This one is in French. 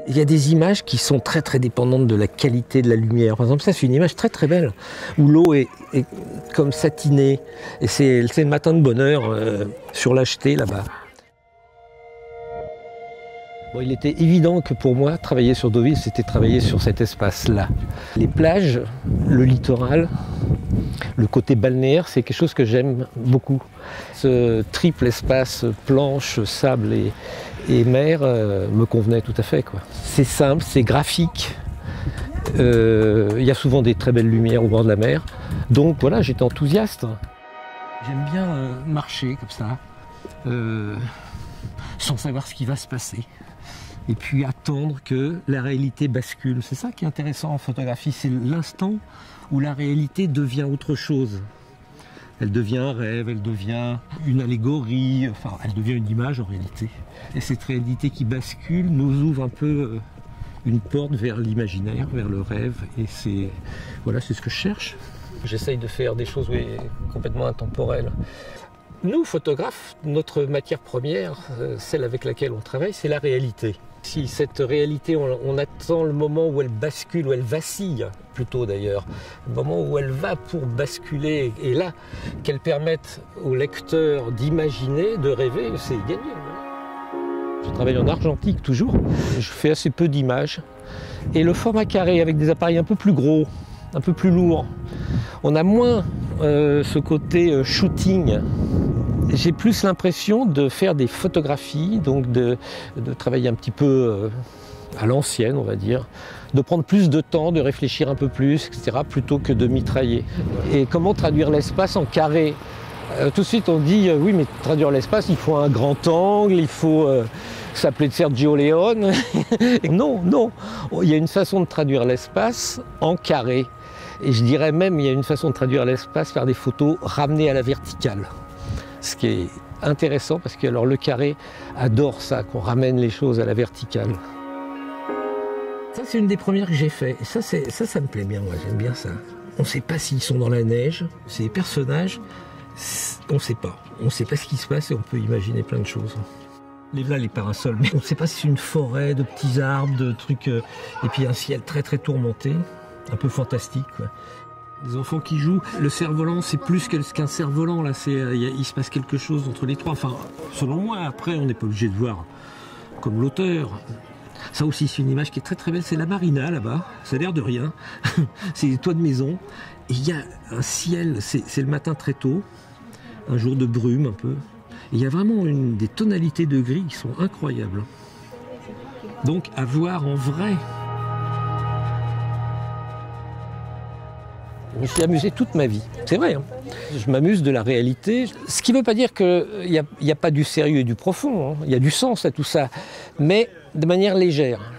Il y a des images qui sont très très dépendantes de la qualité de la lumière. Par exemple, ça c'est une image très très belle, où l'eau est comme satinée. Et c'est le matin de bonheur sur l'Acheté là-bas. Bon, il était évident que pour moi, travailler sur Deauville, c'était travailler sur cet espace-là. Les plages, le littoral, le côté balnéaire, c'est quelque chose que j'aime beaucoup. Ce triple espace planche, sable et mer me convenait tout à fait, quoi. C'est simple, c'est graphique. Il y a souvent des très belles lumières au bord de la mer. Donc voilà, j'étais enthousiaste. J'aime bien marcher comme ça, sans savoir ce qui va se passer. Et puis attendre que la réalité bascule. C'est ça qui est intéressant en photographie, c'est l'instant où la réalité devient autre chose. Elle devient un rêve, elle devient une allégorie, enfin elle devient une image en réalité. Et cette réalité qui bascule nous ouvre un peu une porte vers l'imaginaire, vers le rêve. Et c'est voilà, c'est ce que je cherche. J'essaye de faire des choses complètement intemporelles. Nous, photographes, notre matière première, celle avec laquelle on travaille, c'est la réalité. Si cette réalité, on attend le moment où elle bascule, où elle vacille, plutôt d'ailleurs, le moment où elle va pour basculer, et là, qu'elle permette au lecteur d'imaginer, de rêver, c'est gagné. Je travaille en argentique toujours, je fais assez peu d'images, et le format carré avec des appareils un peu plus gros, un peu plus lourds, on a moins ce côté shooting. J'ai plus l'impression de faire des photographies, donc de travailler un petit peu à l'ancienne, on va dire, de prendre plus de temps, de réfléchir un peu plus, etc., plutôt que de mitrailler. Et comment traduire l'espace en carré? Tout de suite on dit, oui, mais traduire l'espace, il faut un grand angle, il faut s'appeler Sergio Leone. Non, non, il y a une façon de traduire l'espace en carré. Et je dirais même, il y a une façon de traduire l'espace par des photos ramenées à la verticale. Ce qui est intéressant parce que alors, le carré adore ça, qu'on ramène les choses à la verticale. Ça, c'est une des premières que j'ai fait. Et ça me plaît bien, moi, j'aime bien ça. On ne sait pas s'ils sont dans la neige, ces personnages, on ne sait pas. On ne sait pas ce qui se passe et on peut imaginer plein de choses. Les parasols, mais on ne sait pas si c'est une forêt de petits arbres, de trucs, et puis un ciel très très tourmenté, un peu fantastique, quoi. Des enfants qui jouent, le cerf-volant c'est plus qu'un cerf-volant, là, il se passe quelque chose entre les trois, enfin selon moi. Après on n'est pas obligé de voir comme l'auteur. Ça aussi c'est une image qui est très très belle, c'est la marina là-bas, ça a l'air de rien, c'est des toits de maison, et il y a un ciel, c'est le matin très tôt, un jour de brume un peu, et il y a vraiment des tonalités de gris qui sont incroyables. Donc à voir en vrai. Je me suis amusé toute ma vie, c'est vrai, hein. Je m'amuse de la réalité, ce qui ne veut pas dire qu'il n'y a pas du sérieux et du profond, hein. Il y a du sens à tout ça, mais de manière légère.